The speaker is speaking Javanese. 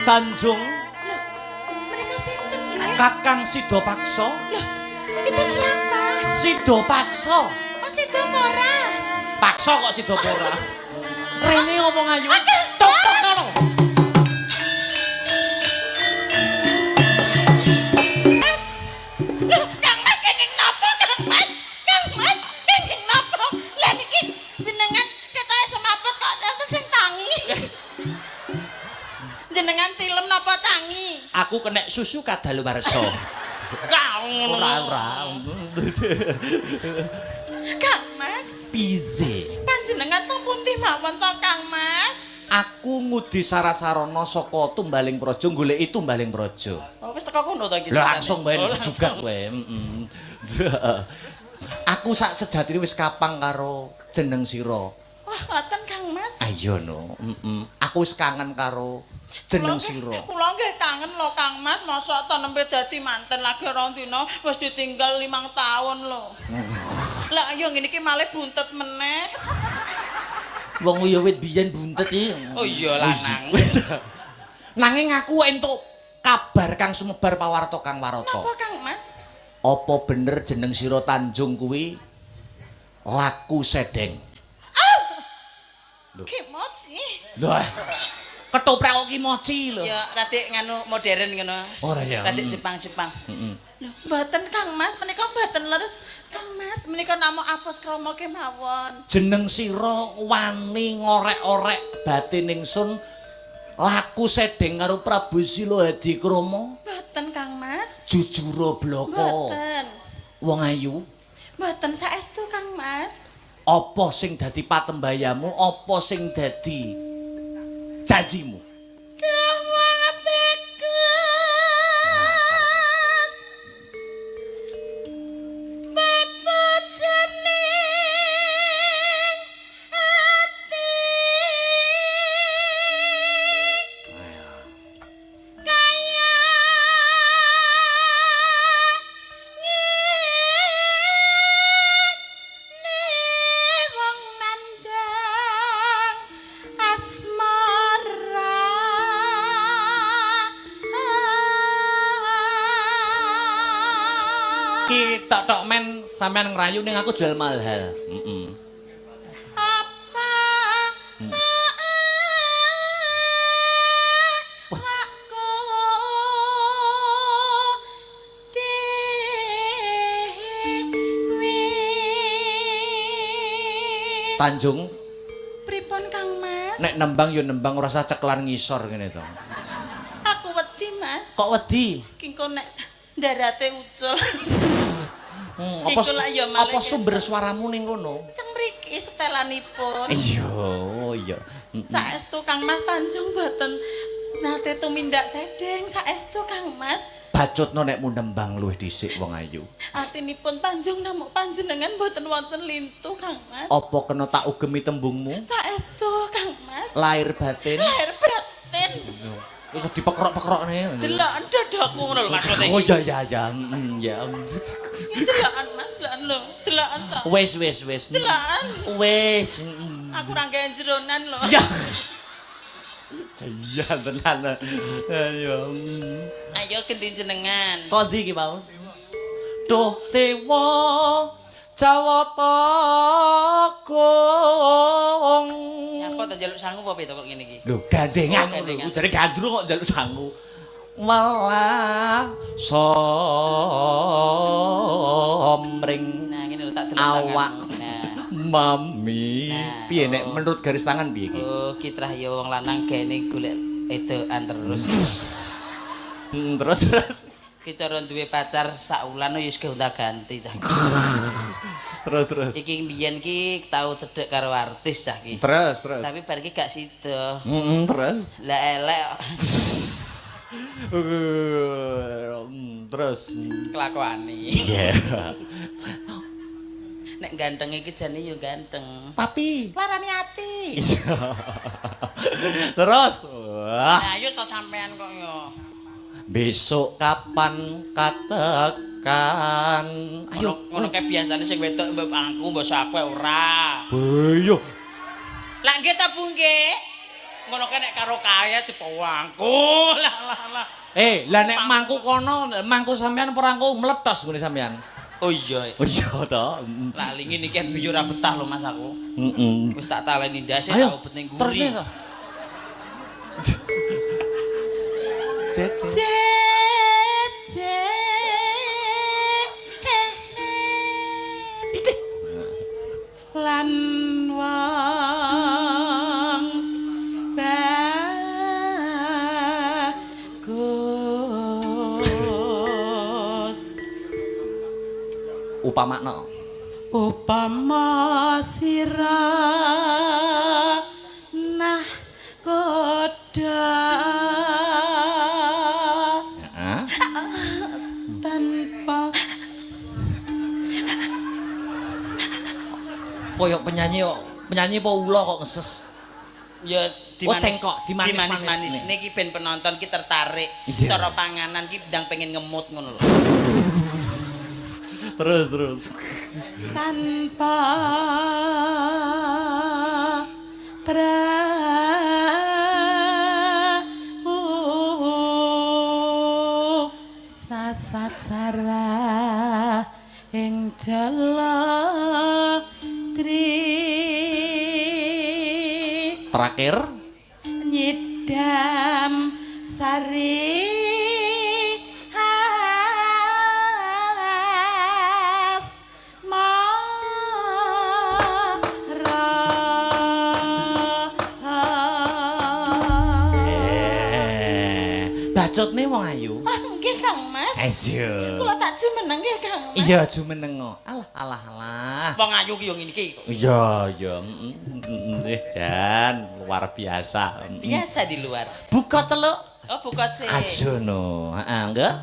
Tanjung. Loh, mereka sinten nggih? Kakang Sidopakso. Loh, itu siapa? Sidopakso. Oh, Sidopora. Pakso kok Sidopora. Rene ngomong ayu. Tok kono. Loh, Kang Mas kenging napa, Kang Mas? Kang Mas kenging napa? Lah niki jenengan ketoke semaput kok nonton sing tangi. Jenengan tilem napa tangi? Aku kena susu kadaluwarsa. Ora. Kang Mas, Pize. panjenengan teng pundi mawon to, Kang Mas? Aku ngudi syarat sarana saka Tumbaling Praja goleki Tumbaling Praja. Oh, wis teko kono to iki. Langsung bae Oh, juga langsung. kowe. Aku sak sejatine wis kapang karo jeneng sira. Wah, ngoten Kang Mas. Ayo no. Aku wis kangen karo jeneng sira. Kula nggih kangen lho Kang Mas, mosok to nembe dadi manten lagi rong dina wis ditinggal 5 tahun lho. Lah yo ngene iki malih buntet meneh. Wong ya wit biyen buntet iki. Oh iya lanang. Nanging aku entuk kabar kang sumebar pawarta Kang Warata. Napa Kang Mas? Apa bener jeneng sira Tanjung kuwi laku sedeng? Ki moci. Lah, ketoprak kok ki moci lho. Ya rada nganu modern ngono. Ora ya. Rada Jepang-Jepang. Lho, mboten Kang Mas, menika mboten leres. Kang Mas, menika namung apus krama kemawon. Jeneng sira wani ngorek-orek batin ingsun laku sedeng karo Prabu Sila Hadikrama. Mboten Kang Mas. Jujura blaka. Mboten. Wong ayu. Mboten saestu Kang Mas. Apa sing dadi patembayamu? Apa sing dadi janjimu? Kawang bekus Bapak jening hati Kaya ngene wong nandang asmara Ki tok men sampean ngrayu ning aku jual mahal. apa aku dewi Tanjung, pripun Kang Mas? nek nembang yo nembang ora usah ceklan ngisor ngene to. Aku wedi Mas. Kok wedi? Kingko nek ndarate ucul. Apa Iku lah ya malah apa ya. sumber suaramu ning kono? Teng mriki setelanipun. Iya. Saestu Kang Mas Tanjung boten nate tumindak sedeng saestu Kang Mas. Bacutno nek mu nembang luwih dhisik wong ayu. Atinipun Tanjung namung panjenengan boten wonten lintu Kang Mas. Apa kena tak ugemi tembungmu? Saestu Kang Mas. Lahir batin. Lahir batin. Wis dipekrok-pekrokne. Deloken dadaku ngono lho maksude. Oh ya. Ya. Deloken Mas, deloken lho. Deloken to. Wis. Deloken. Wis. Aku ra gawe jeronan lho. Ya. Iya tenan. Ayo. Ayo gendhi jenengan. Kok ndi iki mau? Duh tewa Jawata Agung. Nyapa to njaluk sangu apa to kok ngene iki? Lho gandengan Oh, gandengan. lho. Jare gandrung kok njaluk sangu. Malah somring Nah, ngene lho tak delok awak tanganmu. Nah. mami. Nah, Piye nek oh. menurut garis tangan piye iki? Oh, kitrah ya wong lanang gene golek edokan terus. Terus. Ki cara duwe pacar sak wulan ya wis gonta-ganti cah. Terus. Iki mbiyen ki tau cedhek karo artis cah ki. Terus. Tapi bar iki gak sida. Terus. Lah elek Terus. kelakuane. Iya. Nek ganteng iki jane ya ganteng. Tapi Larani ati. terus. Wah. Nah, ayo to sampean kok yo. Besok kapan katakan. Ayo. Ngono kae biasane sing wedok mbok aku mbok aku ora. Boyo. Lah nggih ta Bu nggih? Ngono kae nek karo kaya dipawangku. Lah. Lah nek mangku kono, mangku sampean perangku meletos ngene sampean. Oh iya. Oh iya to. Lali ngene iki biyo ora betah lho Mas aku. Heeh. Wis tak taleni ndase tak ubet ning Terus guri. nih. Cet. Lan wong bagus upama sirah nah koda tanpa koyok penyanyi kok apa ula kok ngeses. ya cengkok, dimanis-manis niki ben penonton ki tertarik. Iya. Cara panganan ki ndang pengen ngemut ngono lho. Terus. Tanpa sasat sarah ing jala Terakhir nyidam sari has bacot nih wong ayu. Nggih Kang Mas. Ayo. Kula tak jumeneng nggih Kang Mas. Iya jumeneng. Alah. Wong ayu ki yo ngene iki. Iya. Nggih Jan, luar biasa. Biasa di luar. Buka celuk. Oh, buka sih. Asono. Heeh, enggak?